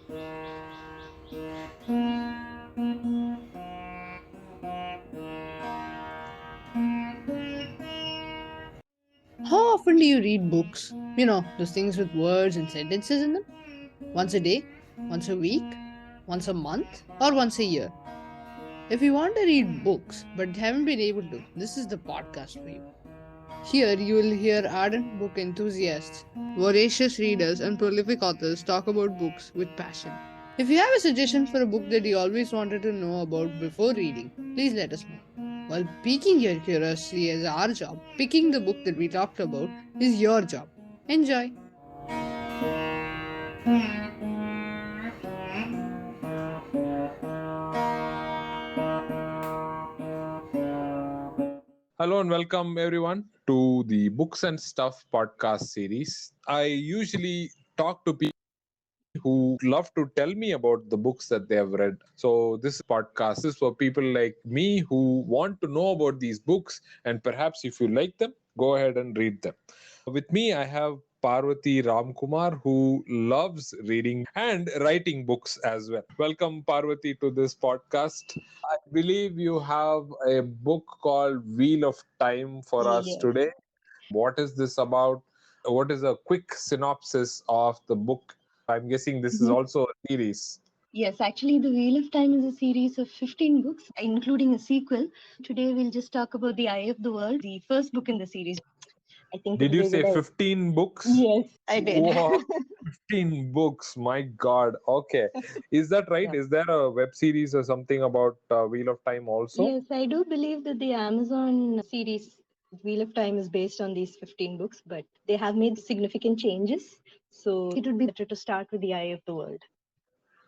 How often do you read books? You know, those things with words and sentences in them? Once a day? Once a week? Once a month? Or once a year? If you want to read books but haven't been able to, this is the podcast for you. Here you will hear ardent book enthusiasts, voracious readers, and prolific authors talk about books with passion. If you have a suggestion for a book that you always wanted to know about before reading, please let us know. While piquing your curiosity is our job, picking the book that we talked about is your job. Enjoy! Hello and welcome everyone to the Books and Stuff podcast series. I usually talk to people who love to tell me about the books that they have read. So this podcast is for people like me who want to know about these books, and perhaps if you like them, go ahead and read them. With me, I have Parvathi Ramkumar, who loves reading and writing books as well. Welcome, Parvati, to this podcast. I believe you have a book called Wheel of Time for us Yes. today. What is this about? What is a quick synopsis of the book? I'm guessing this is Mhm. also a series. Yes, actually, The Wheel of Time is a series of 15 books, including a sequel. Today, we'll just talk about The Eye of the World, the first book in the series. I think Did it'll you be a say good idea. 15 books? Yes, I did. Wow, 15 books. My God. Okay. Is that right? Yeah. Is there a web series or something about Wheel of Time also? Yes, I do believe that the Amazon series Wheel of Time is based on these 15 books, but they have made significant changes. So it would be better to start with The Eye of the World.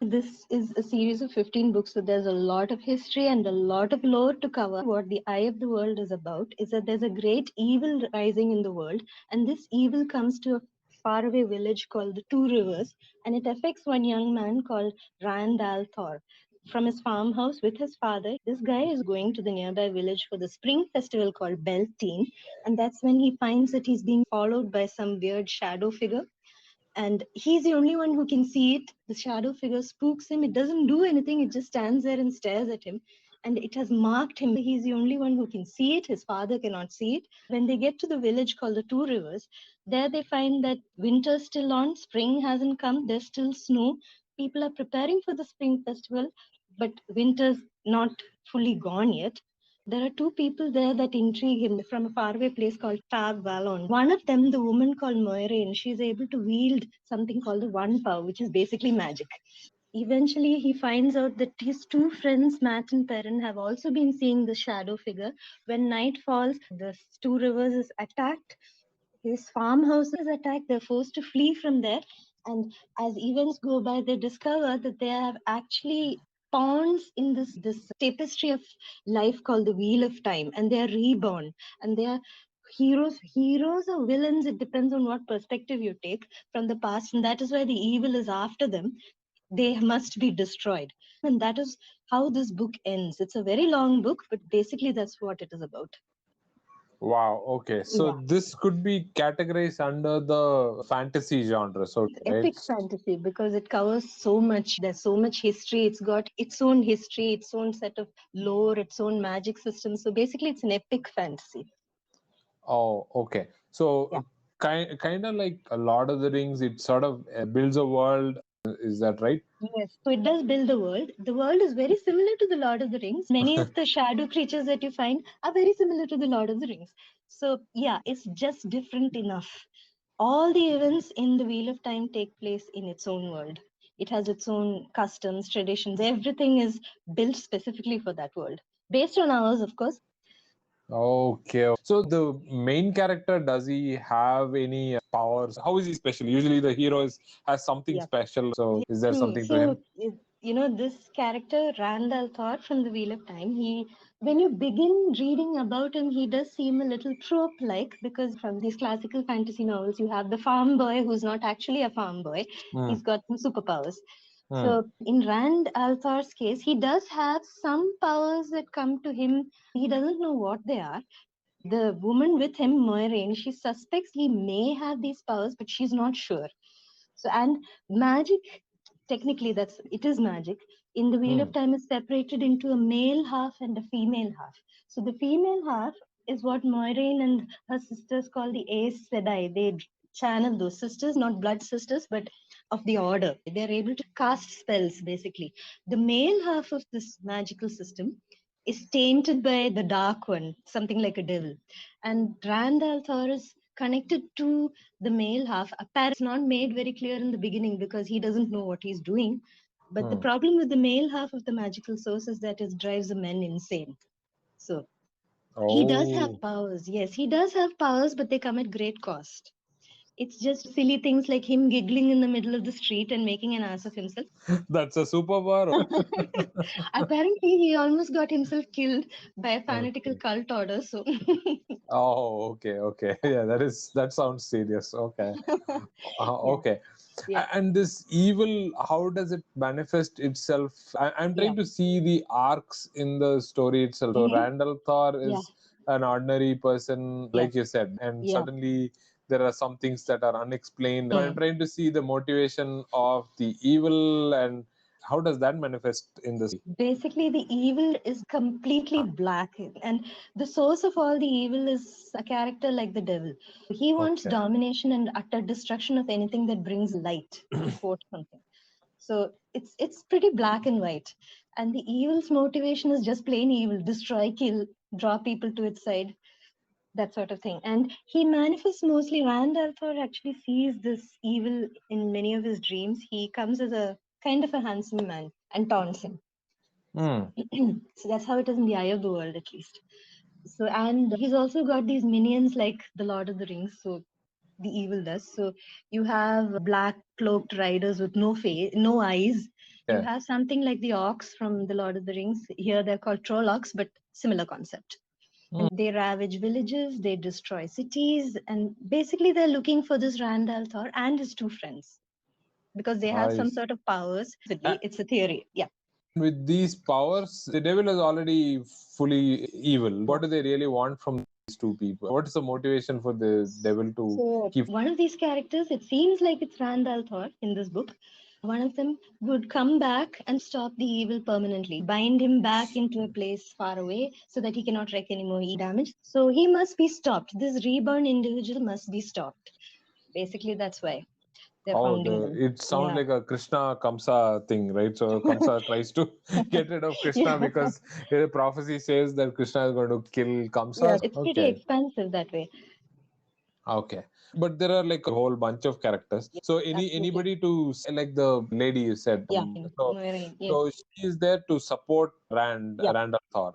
This is a series of 15 books, so there's a lot of history and a lot of lore to cover. What The Eye of the World is about is that there's a great evil rising in the world, and this evil comes to a faraway village called the Two Rivers, and it affects one young man called Randall Thor. From his farmhouse with his father, this guy is going to the nearby village for the spring festival called Beltane, and that's when he finds that he's being followed by some weird shadow figure, and he's the only one who can see it. The shadow figure spooks him. It doesn't do anything, it just stands there and stares at him, and it has marked him. He's the only one who can see it. His father cannot see it. When they get to the village called the Two Rivers, there they find that winter's still on, spring hasn't come, there's still snow. People are preparing for the spring festival, but winter's not fully gone yet. There are two people there that intrigue him from a faraway place called Tab Vallon. One of them, the woman called Moiraine, she's able to wield something called the One Power, which is basically magic. Eventually, he finds out that his two friends, Matt and Perrin, have also been seeing the shadow figure. When night falls, the Two Rivers is attacked. His farmhouse is attacked. They're forced to flee from there. And as events go by, they discover that they have actually pawns in this tapestry of life called the Wheel of Time, and they are reborn. And they are heroes or villains. It depends on what perspective you take from the past, and that is why the evil is after them. They must be destroyed, and that is how this book ends. It's a very long book, but basically that's what it is about. Wow. Okay. So Yeah. this could be categorized under the fantasy genre. So, right? Epic fantasy because it covers so much. There's so much history. It's got its own history, its own set of lore, its own magic system. So basically, it's an epic fantasy. Oh, okay. Yeah. So kind of like a Lord of the Rings, it sort of builds a world. Is that right? Yes. So it does build the world. The world is very similar to the Lord of the Rings. Many of the shadow creatures that you find are very similar to the Lord of the Rings. So yeah, it's just different enough. All the events in the Wheel of Time take place in its own world. It has its own customs, traditions. Everything is built specifically for that world, based on ours, of course. Okay. So the main character, does he have any powers? How is he special? Usually the hero has something Yeah. special. So is there True. something to So, him? this character, Randall Thor from the Wheel of Time, when you begin reading about him, he does seem a little trope-like because from these classical fantasy novels, you have the farm boy who's not actually a farm boy. Hmm. He's got some superpowers. Hmm. So, in Rand Althor's case, he does have some powers that come to him. He doesn't know what they are. The woman with him, Moiraine, she suspects he may have these powers, but she's not sure. So, and magic technically it is magic. In the Wheel of Time is separated into a male half and a female half. So the female half is what Moiraine and her sisters call the Aes Sedai. They channel those sisters, not blood sisters, but of the order. They're able to cast spells, basically. The male half of this magical system is tainted by the Dark One, something like a devil. And Rand al'Thor is connected to the male half. Apparently, it's not made very clear in the beginning because he doesn't know what he's doing. But the problem with the male half of the magical source is that it drives the men insane. So he does have powers. Yes, he does have powers, but they come at great cost. It's just silly things like him giggling in the middle of the street and making an ass of himself. That's a superpower. Apparently, he almost got himself killed by a fanatical cult order. So, Oh, okay. Yeah, that sounds serious. Okay. Okay. Yeah. And this evil, how does it manifest itself? I'm trying to see the arcs in the story itself. So Randall Thor is an ordinary person, like you said, and suddenly there are some things that are unexplained. I'm trying to see the motivation of the evil and how does that manifest in this? Basically, the evil is completely black, and the source of all the evil is a character like the devil. He wants domination and utter destruction of anything that brings light, to quote something. So it's pretty black and white, and the evil's motivation is just plain evil: destroy, kill, draw people to its side, that sort of thing. And he manifests mostly. Rand al'Thor actually sees this evil in many of his dreams. He comes as a kind of a handsome man and taunts him. So that's how it is in the Eye of the World, at least. So, and he's also got these minions like the Lord of the Rings. So the evil does. So you have black cloaked riders with no face, no eyes. You have something like the orcs from the Lord of the Rings. Here they're called troll orcs, but similar concept. And they ravage villages, they destroy cities, and basically they're looking for this Rand al'Thor and his two friends because they have some sort of powers. It's a theory. Yeah. With these powers, the devil is already fully evil. What do they really want from these two people? What is the motivation for the devil to keep? One of these characters, it seems like it's Rand al'Thor in this book. One of them would come back and stop the evil permanently, bind him back into a place far away so that he cannot wreak any more damage. So he must be stopped. This reborn individual must be stopped. Basically, that's why. It sounds like a Krishna Kamsa thing, right? So Kamsa tries to get rid of Krishna because the prophecy says that Krishna is going to kill Kamsa. Yeah, it's pretty expensive that way. Okay, but there are like a whole bunch of characters. So anybody to say, like the lady you said. So she is there to support Rand al'Thor.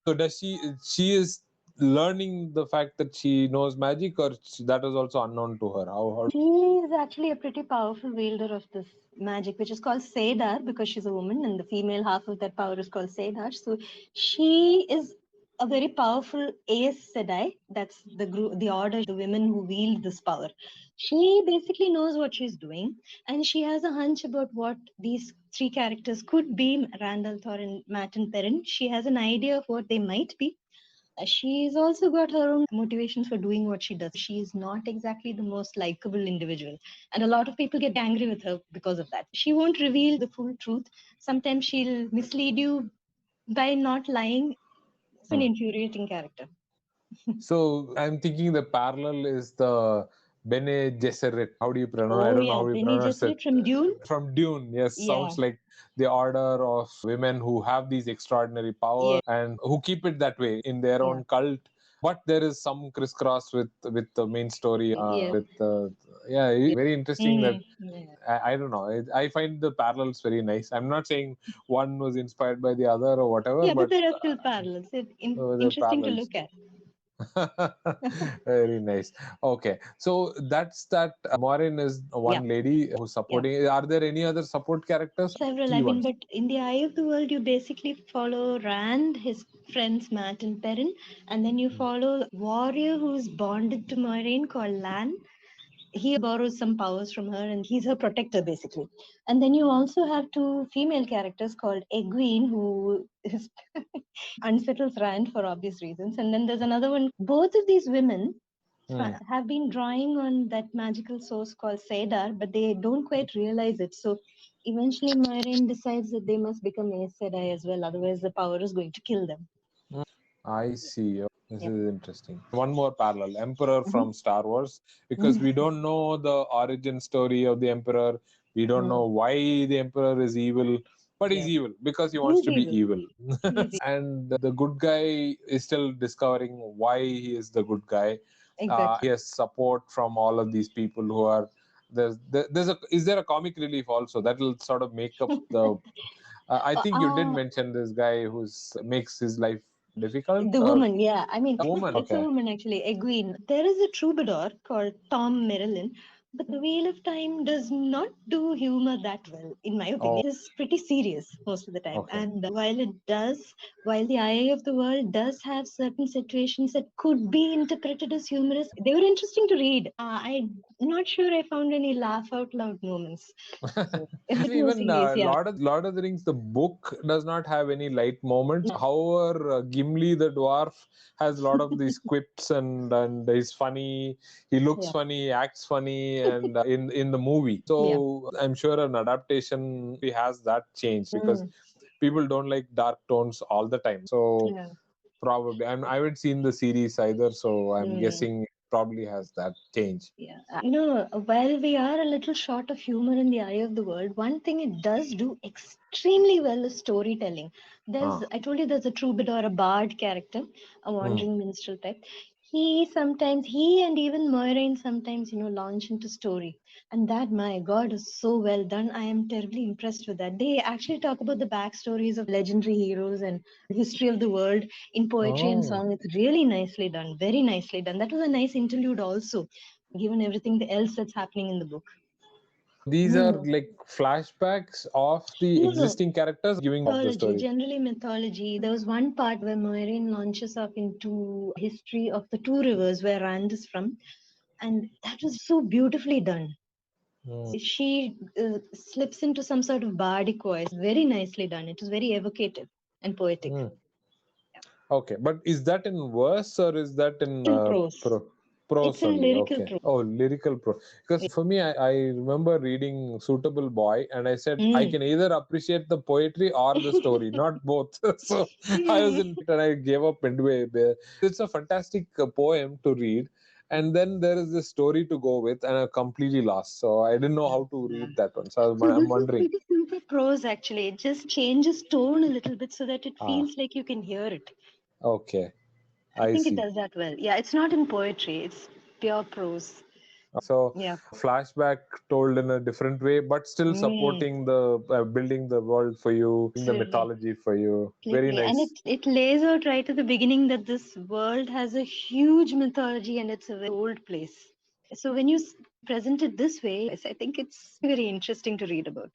So does she is learning the fact that she knows magic, or that is also unknown to her? How? She is actually a pretty powerful wielder of this magic, which is called Sedar because she's a woman, and the female half of that power is called Sedar. So she is a very powerful Aes Sedai. That's the group, the order, the women who wield this power. She basically knows what she's doing, and she has a hunch about what these three characters could be: Rand al'Thor and Martin Perrin. She has an idea of what they might be. She's also got her own motivations for doing what she does. She's not exactly the most likable individual, and a lot of people get angry with her because of that. She won't reveal the full truth. Sometimes she'll mislead you by not lying. It's an infuriating character. So I'm thinking the parallel is the Bene Gesserit. How do you pronounce? I don't know how you Bene pronounce Gesserit it. from Dune. From Dune, yes, sounds like the order of women who have these extraordinary powers and who keep it that way in their own cult. But there is some crisscross with the main story. Very interesting. That I don't know. I find the parallels very nice. I'm not saying one was inspired by the other or whatever. Yeah, but there are still parallels. It's interesting to look at. Very nice. Okay, so that's that. Maureen is one lady who's supporting. Are there any other support characters? Several. I mean, but in the Eye of the World, you basically follow Rand, his friends Matt and Perrin, and then you follow warrior who's bonded to Moiraine called Lan. He borrows some powers from her, and he's her protector basically. And then you also have two female characters called Egwene, who is unsettles Rand for obvious reasons. And then there's another one. Both of these women have been drawing on that magical source called Sedar, but they don't quite realize it. So Eventually, Moiraine decides that they must become Aes Sedai as well, otherwise the power is going to kill them. I see. This Yep. is interesting. One more parallel, Emperor Mhm. from Star Wars, because we don't know the origin story of the Emperor. We don't know why the Emperor is evil, but he's Yep. evil because he wants He's to be evil. evil. He's And the good guy is still discovering why he is the good guy. exactly. He has support from all of these people who are there's a is there a comic relief also that will sort of make up the I think you did Uh, mention this guy who's makes his life difficult the or woman, yeah. I mean, woman. it's a Okay. woman actually, Egwene. There is a troubadour called Tom Merrilin, but the Wheel of Time does not do humor that well, in my Oh, opinion. It is pretty serious most of the time. okay. And while the Eye of the World does have certain situations that could be interpreted as humorous, they were interesting to read. I'm not sure I found any laugh out loud moments. So, in the two Even series, yeah. Lord of the Rings, the book does not have any light moments. However, Gimli the dwarf has a lot of these quips and he's funny. He looks Yeah. funny, acts funny, and in the movie. Yeah. So I'm sure an adaptation has that change because Mm. people don't like dark tones all the time. So Yeah. probably I haven't seen the series either, so I'm Mm. guessing it probably has that change. Yeah. While we are a little short of humor in the Eye of the World, one thing it does do extremely well is storytelling. I told you, there's a troubadour, a bard character, a Hmm. wandering minstrel type. He and even Moiraine sometimes, launch into story. And that, my God, is so well done. I am terribly impressed with that. They actually talk about the backstories of legendary heroes and history of the world in poetry and Oh. song. It's really nicely done, very nicely done. That was a nice interlude also, given everything else that's happening in the book. These are Mm. like flashbacks of the No, no. existing characters giving of the Mythology, story. generally mythology. There was one part where Moiraine launches off into history of the two rivers where Rand is from, and that was so beautifully done. Hmm. She slips into some sort of bardic voice, very nicely done. It was very evocative and poetic. Hmm. Okay, but is that in verse or is that in In prose. prose It's in only? lyrical Okay. prose. Oh, lyrical prose. Because for me, I remember reading Suitable Boy and I said I Mm. can either appreciate the poetry or the story, not both. So I was in and I gave up midway there. It's a fantastic poem to read. And then there is this story to go with, and I'm completely lost. So I didn't know how to read that one. So So I'm this is wondering. pretty simple prose actually. It just changes tone a little bit so that it Ah, feels like you can hear it. okay. I I think it see. does that well. Yeah, it's not in poetry, it's pure prose. So Yeah. flashback told in a different way, but still Mm, supporting the building the world for you, the absolutely. mythology for you. Very Completely. And nice. it lays out right at the beginning that this world has a huge mythology and it's a very old place. So when you present it this way, I think it's very interesting to read about.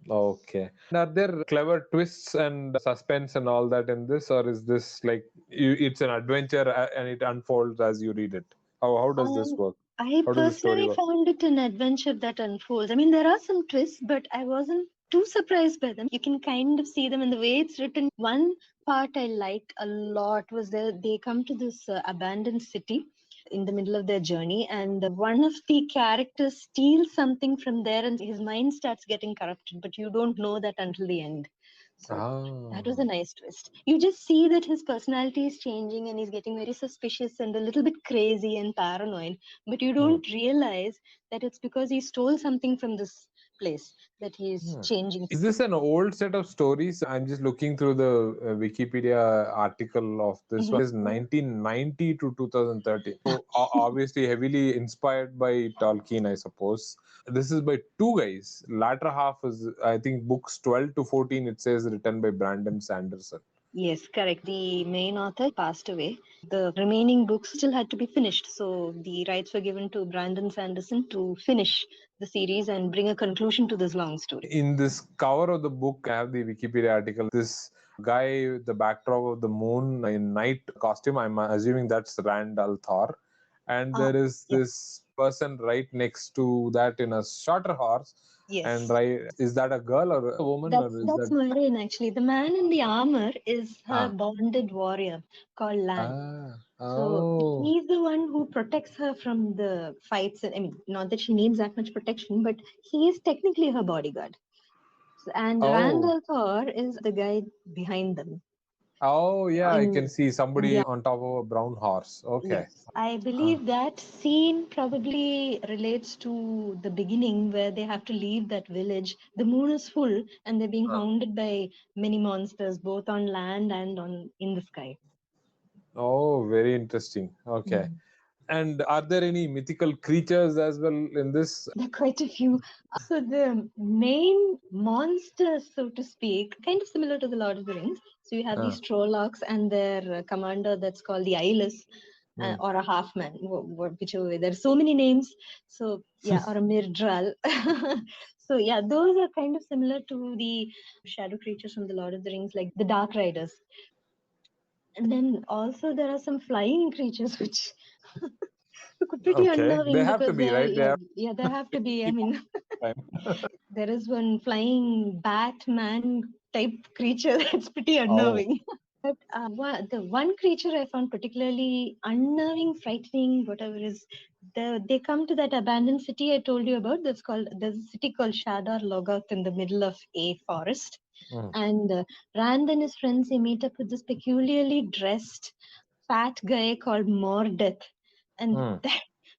Okay. And are there clever twists and suspense and all that in this, or is this like it's an adventure and it unfolds as you read it? How does this Um, work? I How does the story personally work? found it an adventure that unfolds. I mean, there are some twists, but I wasn't too surprised by them. You can kind of see them in the way it's written. One part I liked a lot was they come to this abandoned city in the middle of their journey, and one of the characters steals something from there, and his mind starts getting corrupted, but you don't know that until the end. So that was a Ah. nice twist. You just see that his personality is changing and he's getting very suspicious and a little bit crazy and paranoid, but you Hmm. don't realize that it's because he stole something from this place that he's Hmm. changing. Is this an old set of stories? I'm just looking through the Wikipedia article of this one. Mhm. It is 1990 to 2013. So obviously heavily inspired by Tolkien, I suppose. This is by two guys. Latter half is, I think, books 12 to 14. It says written by Brandon Sanderson. Yes, correct. The main author passed away. The remaining books still had to be finished. So the rights were given to Brandon Sanderson to finish the series and bring a conclusion to this long story. In this cover of the book, I have the Wikipedia article. This guy with the backdrop of the moon in night costume. I'm assuming that's Rand al'Thor. And Ah, there is yeah. this person right next to that in a shorter horse. And Yes. right, is that a girl or a woman or is That's that? Moiraine actually. The man in the armor is her Ah, bonded warrior called Lan. So oh. he's the one who protects her from the fights. I mean, not that she needs that much protection, but he is technically her bodyguard. And Oh, Randall Thor is the guy behind them. oh yeah, I can In see somebody yeah, on top of a brown horse. Okay. yes, I believe that scene probably relates to the beginning where they have to leave that village. The moon is full and they're being Uh, hounded by many monsters, both on land and on in the sky. oh, very interesting. Okay. Mm. And are there any mythical creatures as well in this? There are quite a few. So the main monsters, so to speak, kind of similar to the Lord of the Rings. So you have Uh, these Trollocs and their commander that's called the Eyeless, hmm. or a half man, whichever way. There are so many names. So yeah, or a Mirdral. So yeah, those are kind of similar to the shadow creatures from the Lord of the Rings, like the Dark Riders. And then also there are some flying creatures which are pretty Okay. They unnerving have to because be, they're right? They yeah have yeah they have to be. I keep mean, on time. there is one flying Batman type creature that's pretty Oh. unnerving. But the one creature I found particularly unnerving, frightening, whatever is, they come to that abandoned city I told you about. There's a city called Shadar Logoth in the middle of a forest. Hmm. And Rand and his friends, they meet up with this peculiarly dressed fat guy called Mordeth. And Hmm.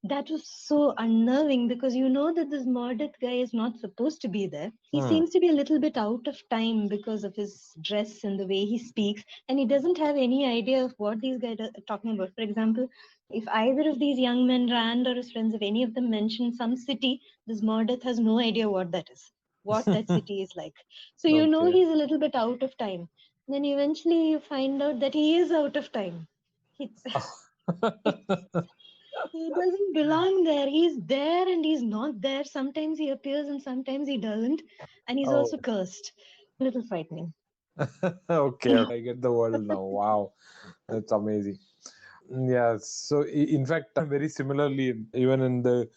that was so unnerving because you know that this Mordeth guy is not supposed to be there. He Hmm. seems to be a little bit out of time because of his dress and the way he speaks, and he doesn't have any idea of what these guys are talking about. For example, if either of these young men, Rand or his friends, if any of them mention some city, this Mordeth has no idea what that is, what that city is like. So you know Okay. he's a little bit out of time. Then eventually you find out that he is out of time. He, he doesn't belong there. He's there and he's not there. Sometimes he appears and sometimes he doesn't. And he's also Oh. cursed. A little frightening. Okay, okay. I get the world now. Wow. That's amazing. Yeah, so in fact, very similarly, even in the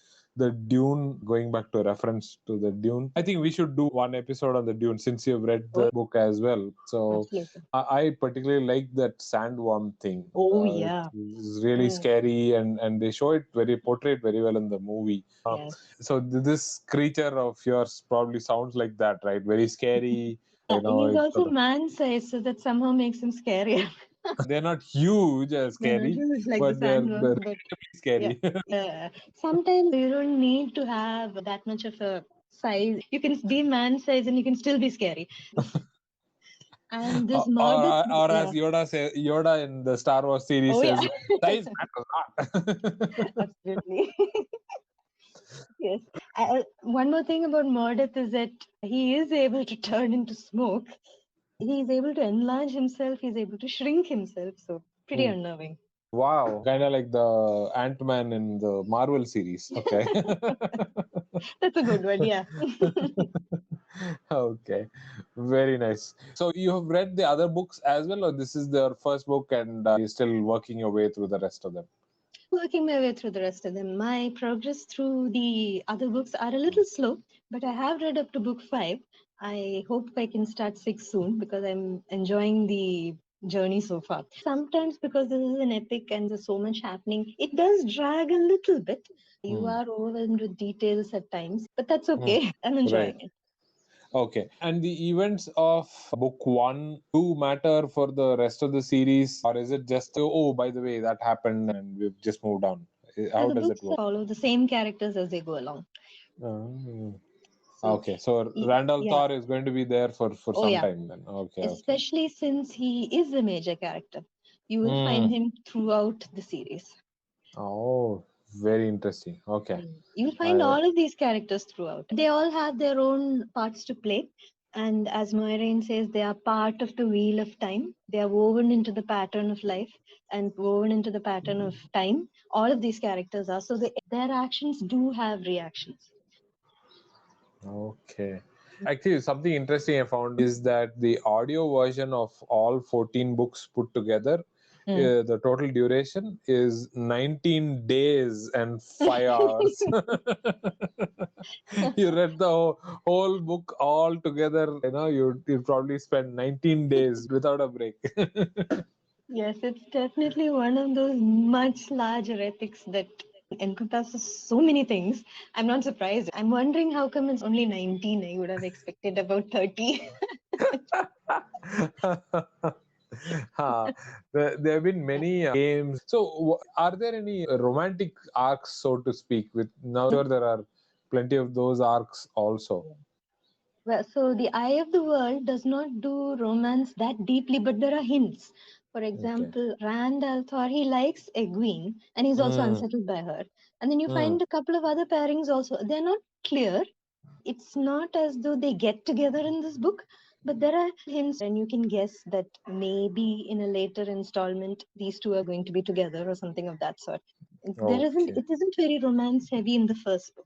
Dune, going back to reference to the Dune, I think we should do one episode on the Dune since you've read Oh, the book as well. So absolutely. I particularly like that sandworm thing. Oh, It yeah. is really Mm, scary, and they show it very portrayed very well in the movie. yes. So this creature of yours probably sounds like that, right? Very scary. Yeah, he's It's also sort of, man sized, so that somehow makes him scarier. they're not huge as They're not scary, huge like the but they're sandworms, but relatively yeah. scary. Sometimes you don't need to have that much of a size. You can be man size and you can still be scary. And this Marduk, Or yeah. as Yoda in the Star Wars series Oh, yeah. says, size matters not. Absolutely. Yes. One more thing about Mordeth is that he is able to turn into smoke. He is able to enlarge himself. He's able to shrink himself. So pretty Hmm. unnerving. Wow, kind of like the Ant-Man in the Marvel series. Okay. That's a good one. Yeah. Okay, very nice. So you have read the other books as well, or this is their first book and you're still working your way through the rest of them? Working my way through the rest of them. My progress through the other books are a little slow, but I have read up to book 5. I hope I can start 6 soon because I'm enjoying the journey so far. Sometimes because this is an epic and there's so much happening, it does drag a little bit. You Hmm. are overwhelmed with details at times, but that's Hmm. okay. I'm Right. enjoying it. Okay. And the events of book one do matter for the rest of the series, or is it just, oh, by the way, that happened and we've just moved on? So How the does it books work? follow the same characters as they go along. Oh. So Okay. So Randall yeah. Thor is going to be there for Oh, some yeah. time then. Okay. Okay. Especially since he is a major character. You will find Hmm. him throughout the series. Oh, very interesting. Okay. You'll find I, all of these characters throughout. They all have their own parts to play. And as Moiraine says, they are part of the wheel of time. They are woven into the pattern of life and woven into the pattern of time. All of these characters are. So their actions do have reactions. okay. Actually, something interesting I found is that the audio version of all 14 books put together, Mm. the total duration is 19 days and 5 hours. You read the whole book all together, you probably spend 19 days without a break. Yes, it's definitely one of those much larger epics that encompasses so many things. I'm not surprised. I'm wondering how come it's only 19. I would have expected about 30. There have been many games. So, are there any romantic arcs, so to speak? With now, sure, there are plenty of those arcs also. Well, so the Eye of the World does not do romance that deeply, but there are hints. For example, Rand al'Thor, he likes Egwene, and he's also unsettled by her. And then you find a couple of other pairings also. They're not clear. It's not as though they get together in this book, but there are hints, and you can guess that maybe in a later installment, these two are going to be together or something of that sort. It isn't very romance heavy in the first book.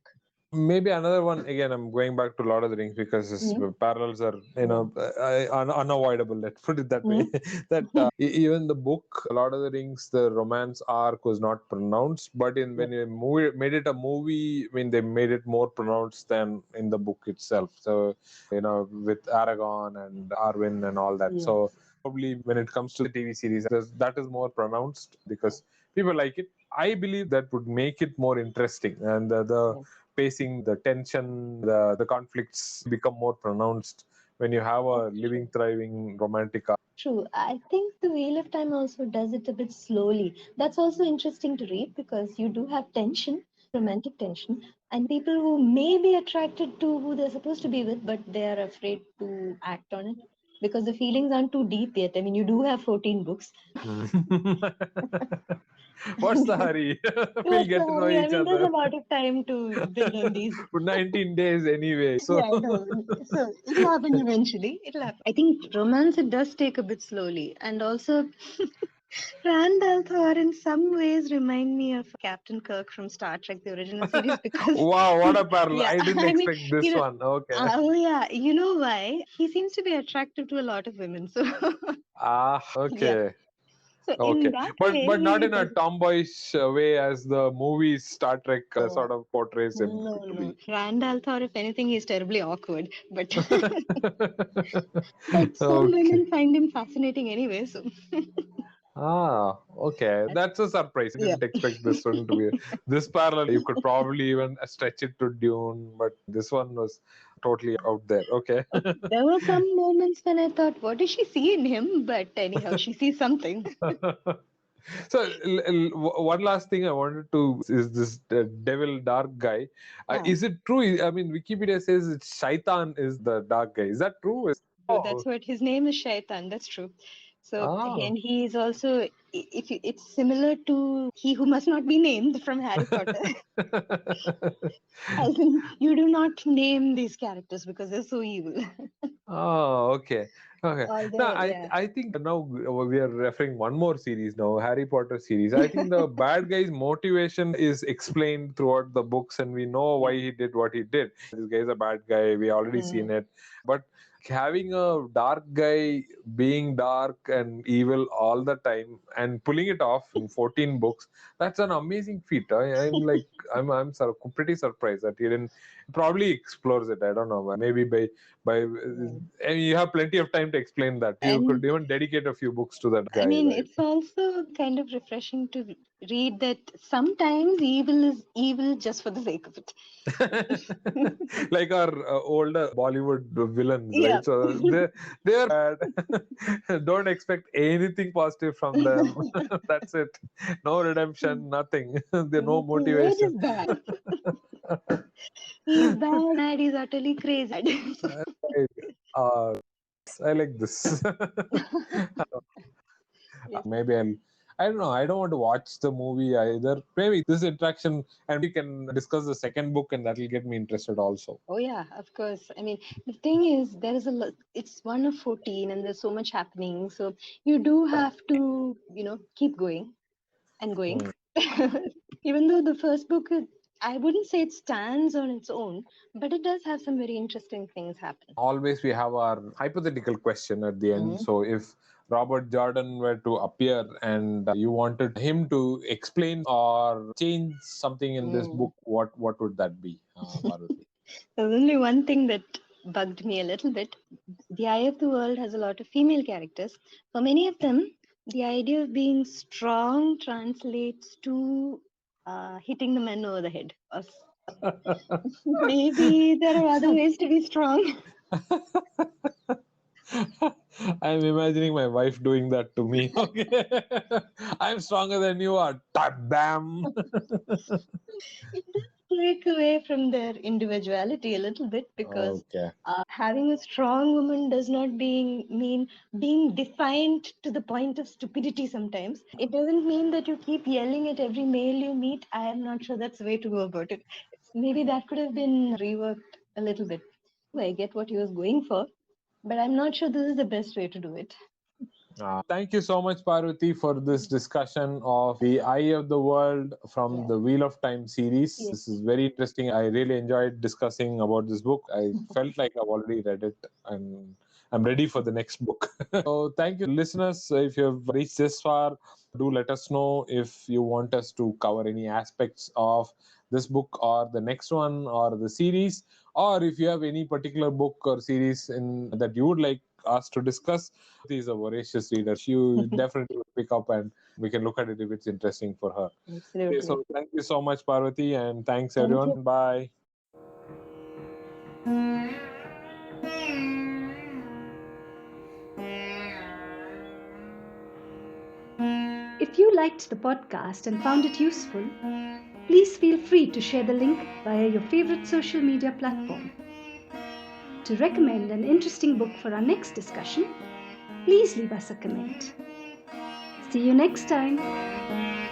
Maybe another one, again, I'm going back to Lord of the Rings because parallels are unavoidable, let's put it that way. That even the book Lord of the Rings, the romance arc was not pronounced, but when you made it a movie, I mean, they made it more pronounced than in the book itself. So with Aragorn and Arwen and all that. So probably when it comes to the TV series, that is more pronounced because people like it. I believe that would make it more interesting, and the pacing, the tension, the conflicts become more pronounced when you have a living, thriving romantic arc. True. I think the Wheel of Time also does it a bit slowly. That's also interesting to read because you do have tension, romantic tension, and people who may be attracted to who they're supposed to be with, but they're afraid to act on it because the feelings aren't too deep yet. I mean, you do have 14 books. What's the hurry? We'll get to know each There's other. a lot of time to build on these. 19 days anyway. So. Yeah, I know. So it'll happen eventually. It'll happen. I think romance, it does take a bit slowly. And also, Rand al'Thor in some ways remind me of Captain Kirk from Star Trek, the original series, because Wow, what a parallel. I didn't I mean, expect this one. Okay. oh yeah, you know why? He seems to be attractive to a lot of women. So Okay. so Okay, in that but way, not he in a does. tomboyish way as the movie Star Trek sort of portrays him to No. be. Rand al'Thor, if anything, he's terribly awkward. But but some Okay. women find him fascinating anyway. So Okay. That's a surprise. I yeah. didn't expect this one to be this parallel. You could probably even stretch it to Dune, but this one was totally out there. Okay. There were some moments when I thought, what does she see in him? But anyhow, she sees something. So one last thing I wanted to is this devil dark guy. Is it true? I mean, Wikipedia says it's Shaitan is the dark guy. Is that true? So that's what his name is, Shaitan. That's true. So and he is also, it's similar to He Who Must Not Be Named from Harry Potter. As in, you do not name these characters because they're so evil. Okay. Now I think now we are referring one more series now, Harry Potter series. I think the bad guy's motivation is explained throughout the books, and we know why he did what he did. This guy's a bad guy. We already seen it, but having a dark guy being dark and evil all the time and pulling it off in 14 books, that's an amazing feat. I'm pretty surprised that he didn't probably explores it. I don't know, maybe by and you have plenty of time to explain that. You could even dedicate a few books to that guy. I mean, right? it's also kind of refreshing to read that sometimes evil is evil just for the sake of it. Like our older Bollywood villains, Yeah. right? So they're bad. Don't expect anything positive from them. That's it. No redemption, nothing. There's no motivation. He's bad. He's bad. He's utterly crazy. uh, I like this. Maybe I don't know. I don't want to watch the movie either. Maybe this interaction and we can discuss the second book, and that will get me interested also. Oh yeah, of course. I mean, the thing is, there is a lot. It's one of 14, and there's so much happening. So you do have to, keep going and going. Even though the first book, I wouldn't say it stands on its own, but it does have some very interesting things happen. Always we have our hypothetical question at the end. So if Robert Jordan were to appear and you wanted him to explain or change something in this book, what would that be, Parvati? There's only one thing that bugged me a little bit. The Eye of the World has a lot of female characters. For many of them, the idea of being strong translates to hitting the men over the head. Maybe there are other ways to be strong. I'm imagining my wife doing that to me. Okay. I'm stronger than you are. Bam. It does take away from their individuality a little bit because Okay. having a strong woman does not mean being defiant to the point of stupidity sometimes. It doesn't mean that you keep yelling at every male you meet. I am not sure that's the way to go about it. Maybe that could have been reworked a little bit. I get what he was going for, but I'm not sure this is the best way to do it. Thank you so much, Parvati, for this discussion of The Eye of the World from the Wheel of Time series. Yes. This is very interesting. I really enjoyed discussing about this book. I felt like I've already read it and I'm ready for the next book. So, thank you, listeners. If you have reached this far, do let us know if you want us to cover any aspects of this book or the next one or the series, or if you have any particular book or series in that you would like us to discuss. He's a voracious reader. She definitely will pick up and we can look at it if it's interesting for her. Absolutely. Okay, so thank you so much, Parvati, and thanks Thank everyone. you. Bye. If you liked the podcast and found it useful, please feel free to share the link via your favorite social media platform. To recommend an interesting book for our next discussion, please leave us a comment. See you next time.